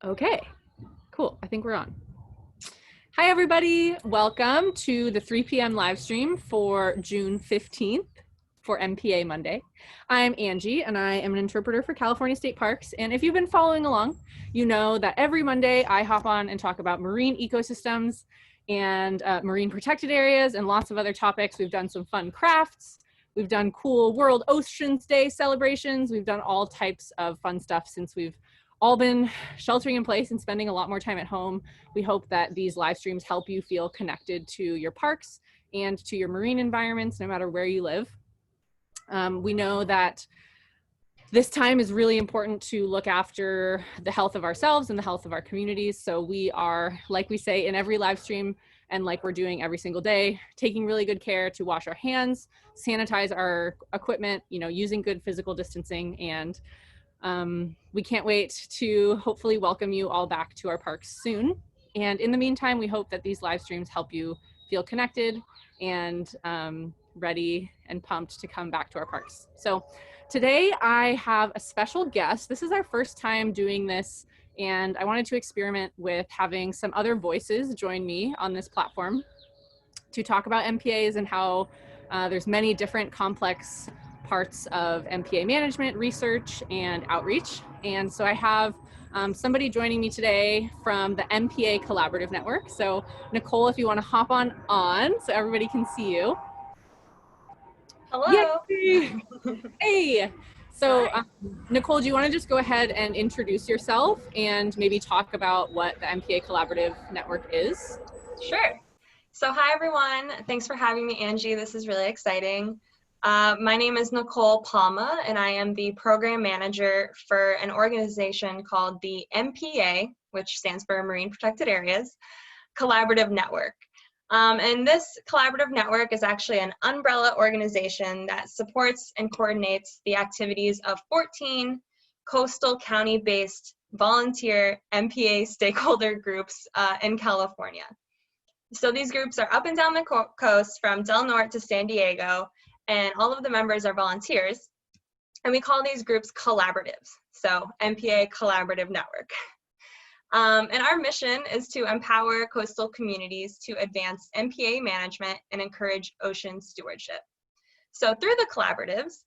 Okay, cool. I think we're on. Hi, everybody. Welcome to the 3 p.m. live stream for June 15th for MPA Monday. I'm Angie, and I am an interpreter for California State Parks. And if you've been following along, you know that every Monday I hop on and talk about marine ecosystems and marine protected areas and lots of other topics. We've done some fun crafts. We've done cool World Oceans Day celebrations. We've done all types of fun stuff since we've all been sheltering in place and spending a lot more time at home. We hope that these live streams help you feel connected to your parks and to your marine environments, no matter where you live. We know that this time is really important to look after the health of ourselves and the health of our communities. So we are, like we say in every live stream, and like we're doing every single day, taking really good care to wash our hands, sanitize our equipment, using good physical distancing, and we can't wait to hopefully welcome you all back to our parks soon. And in the meantime, we hope that these live streams help you feel connected and ready and pumped to come back to our parks. So today I have a special guest. This is our first time doing this, and I wanted to experiment with having some other voices join me on this platform to talk about MPAs and how there's many different complex parts of MPA management, research, and outreach. And so I have somebody joining me today from the MPA Collaborative Network. So Nicole, if you want to hop on so everybody can see you. Hello. Yay! Hey. So Nicole, do you want to just go ahead and introduce yourself and maybe talk about what the MPA Collaborative Network is? Sure. So hi, everyone. Thanks for having me, Angie. This is really exciting. My name is Nicole Palma, and I am the program manager for an organization called the MPA, which stands for Marine Protected Areas, Collaborative Network. And this collaborative network is actually an umbrella organization that supports and coordinates the activities of 14 coastal county-based volunteer MPA stakeholder groups in California. So these groups are up and down the coast from Del Norte to San Diego, and all of the members are volunteers, and we call these groups collaboratives, so MPA Collaborative Network. And our mission is to empower coastal communities to advance MPA management and encourage ocean stewardship. So through the collaboratives,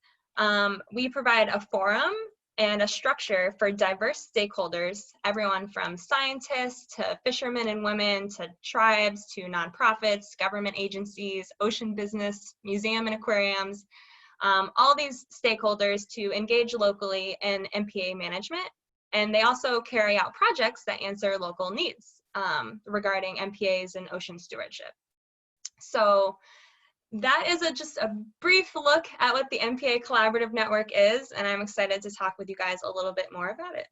we provide a forum and a structure for diverse stakeholders, everyone from scientists to fishermen and women to tribes to nonprofits, government agencies, ocean business, museum and aquariums, all these stakeholders to engage locally in MPA management. And they also carry out projects that answer local needs regarding MPAs and ocean stewardship. So that is just a brief look at what the MPA Collaborative Network is, and I'm excited to talk with you guys a little bit more about it.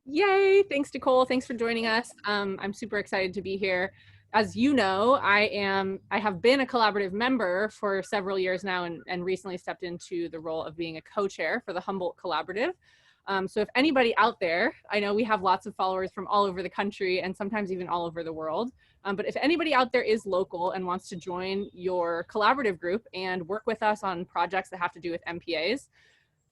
Yay! Thanks, Nicole. Thanks for joining us. I'm super excited to be here. As you know, I have been a collaborative member for several years now, and recently stepped into the role of being a co-chair for the Humboldt Collaborative. So if anybody out there, I know we have lots of followers from all over the country and sometimes even all over the world. But if anybody out there is local and wants to join your collaborative group and work with us on projects that have to do with MPAs,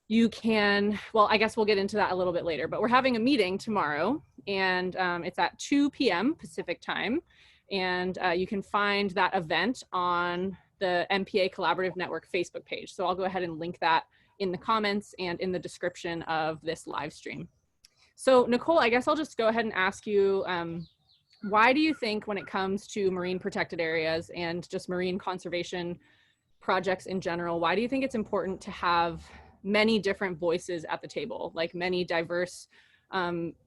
you can, well, I guess we'll get into that a little bit later, but we're having a meeting tomorrow, and it's at 2 p.m. Pacific time. And you can find that event on the MPA Collaborative Network Facebook page. So I'll go ahead and link that in the comments and in the description of this live stream. So Nicole, I guess I'll just go ahead and ask you, why do you think when it comes to marine protected areas and just marine conservation projects in general, why do you think it's important to have many different voices at the table, like many diverse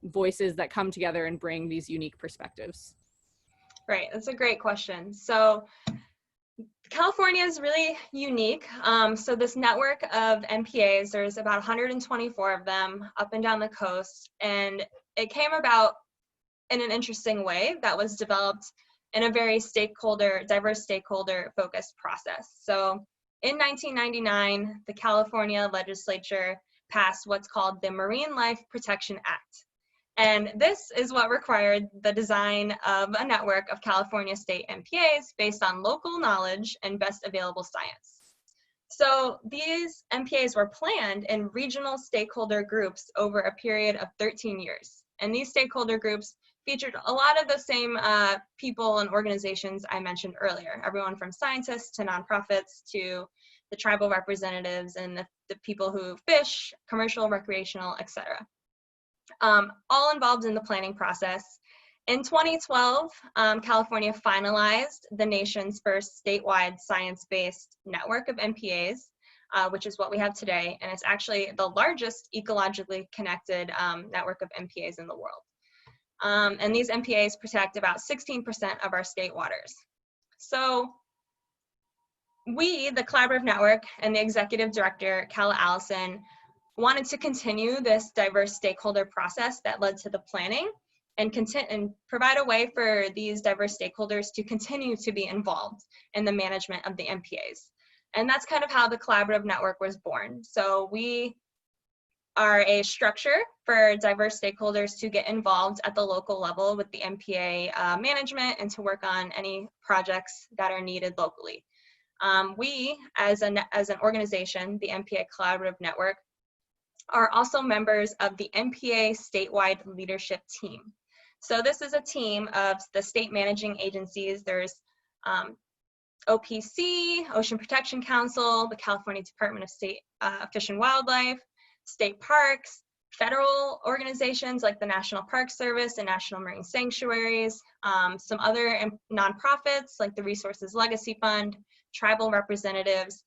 voices that come together and bring these unique perspectives? Right, that's a great question. So California is really unique. So this network of MPAs, there's about 124 of them up and down the coast, and it came about in an interesting way that was developed in a very diverse stakeholder focused process. So in 1999, the California legislature passed what's called the Marine Life Protection Act. And this is what required the design of a network of California state MPAs based on local knowledge and best available science. So these MPAs were planned in regional stakeholder groups over a period of 13 years. And these stakeholder groups featured a lot of the same people and organizations I mentioned earlier, everyone from scientists to nonprofits to the tribal representatives and the people who fish, commercial, recreational, etc. All involved in the planning process. In 2012, California finalized the nation's first statewide science-based network of MPAs, which is what we have today, and it's actually the largest ecologically connected network of MPAs in the world. And these MPAs protect about 16% of our state waters. So we, the Collaborative Network, and the Executive Director, Calla Allison, wanted to continue this diverse stakeholder process that led to the planning and provide a way for these diverse stakeholders to continue to be involved in the management of the MPAs. And that's kind of how the Collaborative Network was born. So we are a structure for diverse stakeholders to get involved at the local level with the MPA management and to work on any projects that are needed locally. We, as an organization, the MPA Collaborative Network, are also members of the MPA statewide leadership team. So this is a team of the state managing agencies. There's OPC, Ocean Protection Council, the California Department of State Fish and Wildlife, state parks, federal organizations like the National Park Service and National Marine Sanctuaries, some other nonprofits like the Resources Legacy Fund, tribal representatives.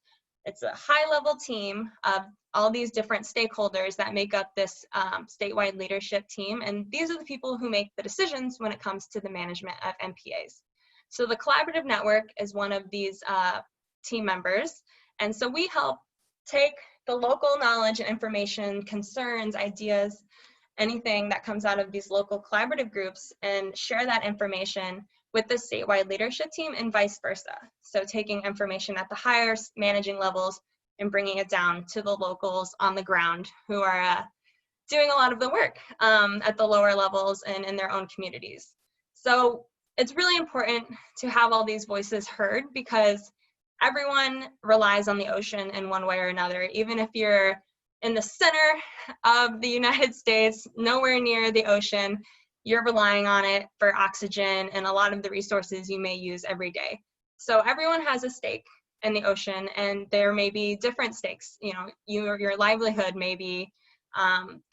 It's a high-level team of all these different stakeholders that make up this statewide leadership team, and these are the people who make the decisions when it comes to the management of MPAs. So the Collaborative Network is one of these team members, and so we help take the local knowledge and information, concerns, ideas, anything that comes out of these local collaborative groups and share that information with the statewide leadership team and vice versa. So taking information at the higher managing levels and bringing it down to the locals on the ground who are doing a lot of the work at the lower levels and in their own communities. So it's really important to have all these voices heard because everyone relies on the ocean in one way or another. Even if you're in the center of the United States, nowhere near the ocean, you're relying on it for oxygen and a lot of the resources you may use every day. So everyone has a stake in the ocean, and there may be different stakes. You know, your livelihood may be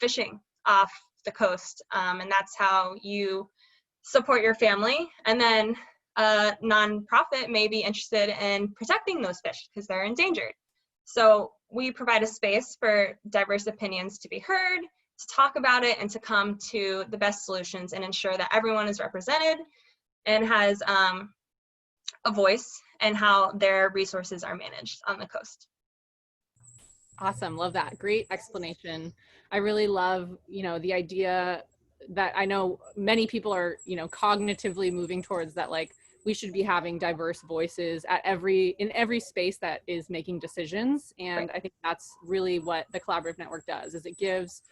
fishing off the coast, and that's how you support your family. And then a nonprofit may be interested in protecting those fish because they're endangered. So we provide a space for diverse opinions to be heard, to talk about it, and to come to the best solutions and ensure that everyone is represented and has a voice in how their resources are managed on the coast. Awesome, love that. Great explanation. I really love, the idea that I know many people are, cognitively moving towards that, like, we should be having diverse voices at in every space that is making decisions. And right. I think that's really what the Collaborative Network does, is it gives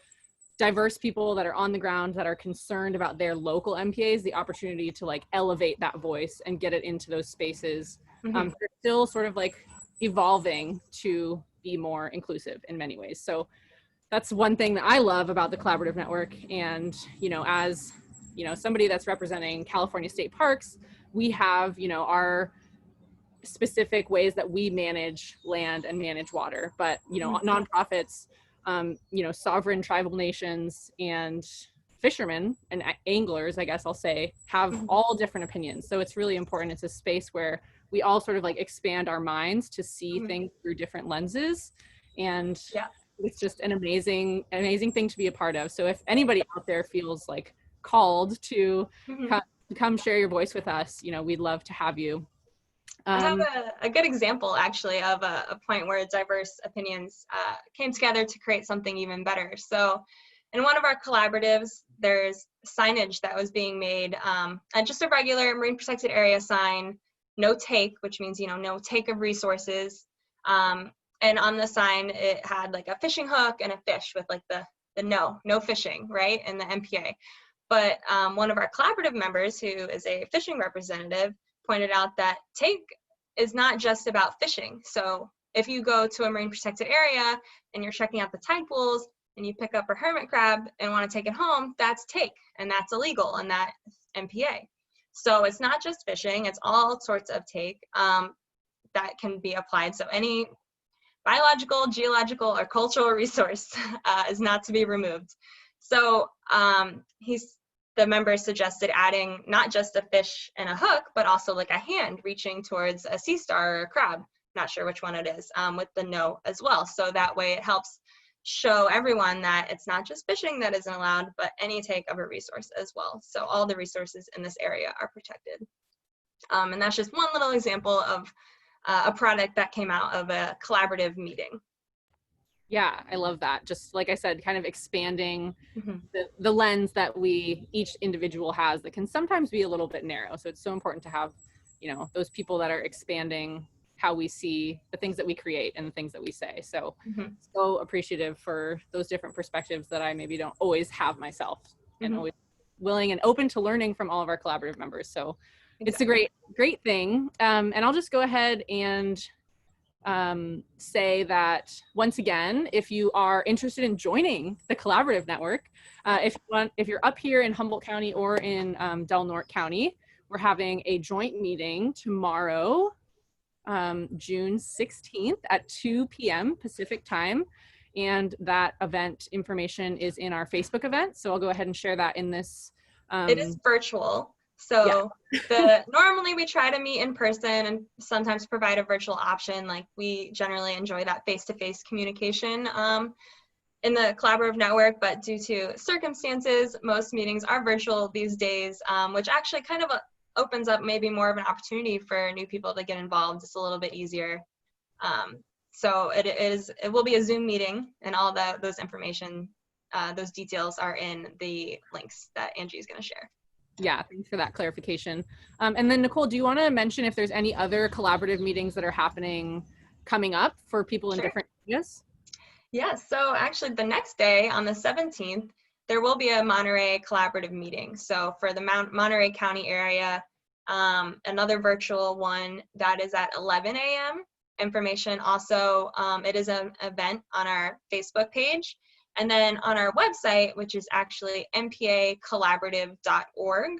diverse people that are on the ground, that are concerned about their local MPAs, the opportunity to like elevate that voice and get it into those spaces. They're still sort of like evolving to be more inclusive in many ways. So that's one thing that I love about the Collaborative Network. And, as, somebody that's representing California state parks, we have, our specific ways that we manage land and manage water, but, nonprofits, sovereign tribal nations and fishermen and anglers, I guess I'll say, have all different opinions. So it's really important. It's a space where we all sort of like expand our minds to see things through different lenses. And it's just an amazing thing to be a part of. So if anybody out there feels like called to come share your voice with us, we'd love to have you. I have a good example, actually, of a point where diverse opinions came together to create something even better. So in one of our collaboratives, there's signage that was being made, and just a regular marine protected area sign, no take, which means, no take of resources. And on the sign, it had like a fishing hook and a fish with like the no fishing, right, in the MPA. But one of our collaborative members, who is a fishing representative, pointed out that take is not just about fishing. So if you go to a marine protected area and you're checking out the tide pools and you pick up a hermit crab and want to take it home, that's take, and that's illegal, and that's MPA. So it's not just fishing, it's all sorts of take that can be applied. So any biological, geological, or cultural resource is not to be removed. So the members suggested adding not just a fish and a hook, but also like a hand reaching towards a sea star or a crab, not sure which one it is, with the no as well. So that way it helps show everyone that it's not just fishing that isn't allowed, but any take of a resource as well. So all the resources in this area are protected. And that's just one little example of a product that came out of a collaborative meeting. Yeah, I love that. Just like I said, kind of expanding the lens that each individual has that can sometimes be a little bit narrow. So it's so important to have, those people that are expanding how we see the things that we create and the things that we say. So, so appreciative for those different perspectives that I maybe don't always have myself, and always willing and open to learning from all of our collaborative members. So it's a great thing. And I'll just go ahead and say that once again, if you are interested in joining the collaborative network, if you're up here in Humboldt County or in Del Norte County, we're having a joint meeting tomorrow, June 16th at 2 p.m. Pacific time. And that event information is in our Facebook event. So I'll go ahead and share that in this. It is virtual. So normally we try to meet in person and sometimes provide a virtual option. Like we generally enjoy that face-to-face communication in the collaborative network, but due to circumstances, most meetings are virtual these days, which actually kind of opens up maybe more of an opportunity for new people to get involved. It's a little bit easier. So it will be a Zoom meeting, and all those information, those details are in the links that Angie is going to share. Yeah, thanks for that clarification. And then Nicole, do you want to mention if there's any other collaborative meetings that are happening coming up for people in different areas? Yeah, so actually the next day on the 17th, there will be a Monterey collaborative meeting. So for the Monterey County area, another virtual one that is at 11 a.m. Information also, it is an event on our Facebook page. And then on our website, which is actually MPAcollaborative.org,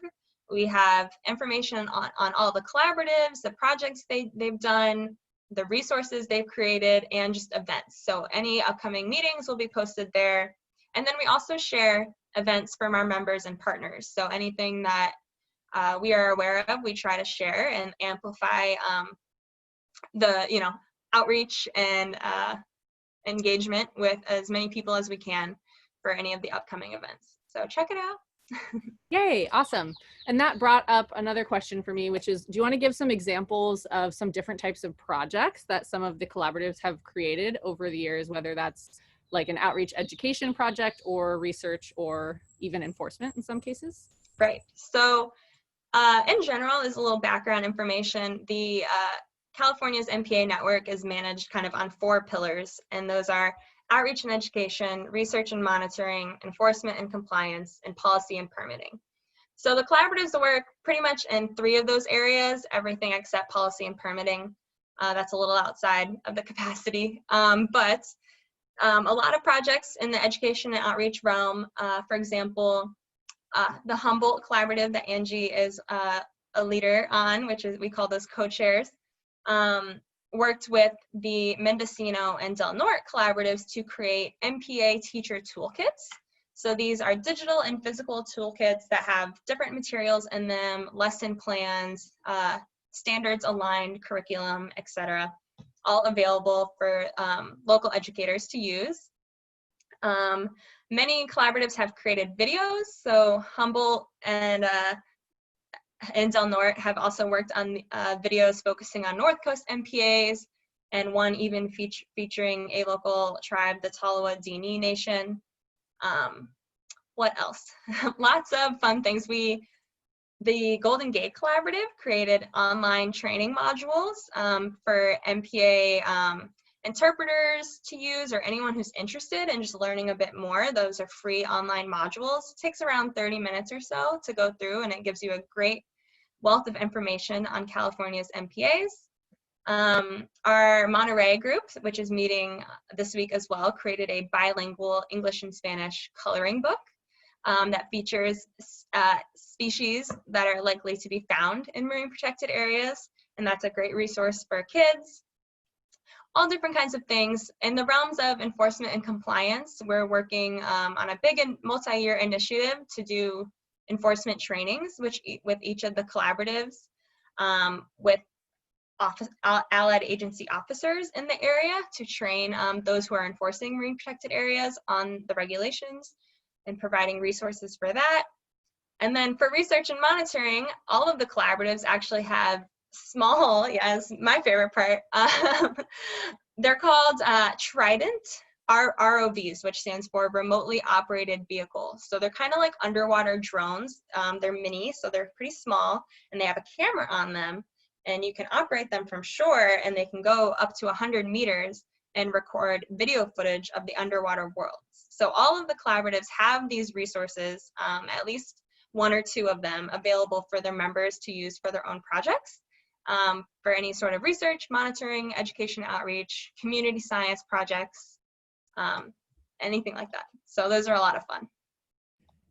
we have information on all the collaboratives, the projects they've done, the resources they've created, and just events. So any upcoming meetings will be posted there. And then we also share events from our members and partners. So anything that we are aware of, we try to share and amplify the outreach and engagement with as many people as we can for any of the upcoming events. So check it out. Yay, awesome. And that brought up another question for me, which is, do you want to give some examples of some different types of projects that some of the collaboratives have created over the years, whether that's like an outreach education project or research or even enforcement in some cases? Right. So in general, is a little background information. The California's MPA network is managed kind of on 4 pillars, and those are outreach and education, research and monitoring, enforcement and compliance, and policy and permitting. So the collaboratives work pretty much in 3 of those areas, everything except policy and permitting. That's a little outside of the capacity, but a lot of projects in the education and outreach realm, for example, the Humboldt Collaborative that Angie is a leader on, which is, we call those co-chairs, worked with the Mendocino and Del Norte collaboratives to create MPA teacher toolkits. So these are digital and physical toolkits that have different materials in them, lesson plans, standards aligned curriculum, etc., all available for local educators to use. Many collaboratives have created videos, so Humboldt and Del Norte have also worked on videos focusing on North Coast MPAs, and one even featuring a local tribe, the Tolowa Dini Nation. What else? Lots of fun things. The Golden Gate Collaborative created online training modules for MPA interpreters to use, or anyone who's interested in just learning a bit more. Those are free online modules. It takes around 30 minutes or so to go through, and it gives you a great wealth of information on California's MPAs. Our Monterey group, which is meeting this week as well, created a bilingual English and Spanish coloring book that features species that are likely to be found in marine protected areas. And that's a great resource for kids. All different kinds of things. In the realms of enforcement and compliance, we're working on a big and multi-year initiative to do enforcement trainings, with each of the collaboratives, with allied agency officers in the area to train those who are enforcing marine protected areas on the regulations and providing resources for that. And then for research and monitoring, all of the collaboratives actually have small, yes, my favorite part, they're called Trident ROVs, which stands for Remotely Operated Vehicle. So they're kind of like underwater drones. They're mini, so they're pretty small, and they have a camera on them. And you can operate them from shore, and they can go up to 100 meters and record video footage of the underwater worlds. So all of the collaboratives have these resources, at least one or two of them, available for their members to use for their own projects, for any sort of research, monitoring, education outreach, community science projects, anything like that. So those are a lot of fun.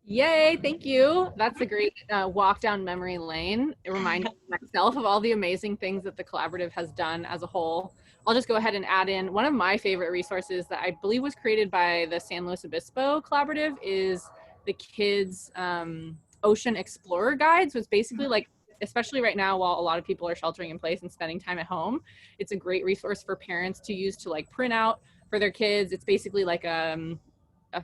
Yay, thank you. That's a great walk down memory lane. It reminds myself of all the amazing things that the collaborative has done as a whole. I'll just go ahead and add in one of my favorite resources that I believe was created by the San Luis Obispo Collaborative is the kids' Ocean Explorer Guide. So it's basically like, especially right now while a lot of people are sheltering in place and spending time at home, it's a great resource for parents to use to like print out for their kids. It's basically like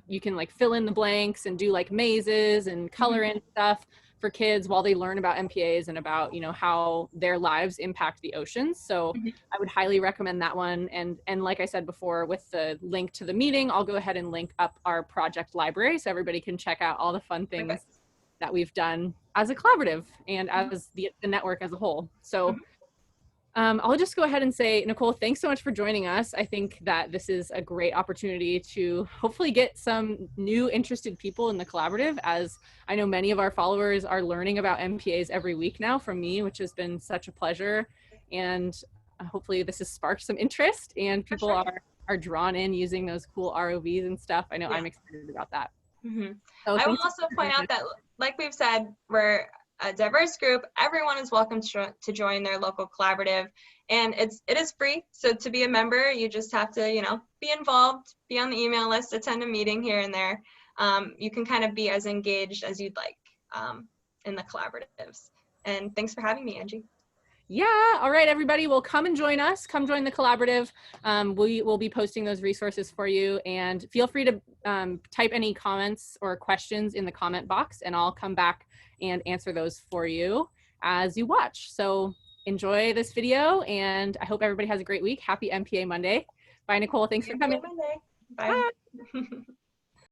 you can like fill in the blanks and do like mazes and color in stuff for kids while they learn about MPAs and about, you know, how their lives impact the oceans. So I would highly recommend that one. And like I said before, with the link to the meeting, I'll go ahead and link up our project library so everybody can check out all the fun things that we've done as a collaborative and as the network as a whole. So I'll just go ahead and say, Nicole, thanks so much for joining us. I think that this is a great opportunity to hopefully get some new interested people in the collaborative, as I know many of our followers are learning about MPAs every week now from me, which has been such a pleasure. And hopefully this has sparked some interest and people are drawn in using those cool ROVs and stuff. I know I'm excited about that. So I will also point out that, like we've said, we're a diverse group. Everyone is welcome to join their local collaborative, and it is free. So to be a member, you just have to, you know, be involved, be on the email list, attend a meeting here and there. You can kind of be as engaged as you'd like in the collaboratives. And thanks for having me, Angie. Yeah. All right, everybody. Well, come and join us. Come join the collaborative. We will be posting those resources for you, and feel free to type any comments or questions in the comment box, and I'll come back and answer those for you as you watch. So enjoy this video, and I hope everybody has a great week. Happy MPA Monday. Bye, Nicole. Thanks for coming. Monday. Bye. Bye.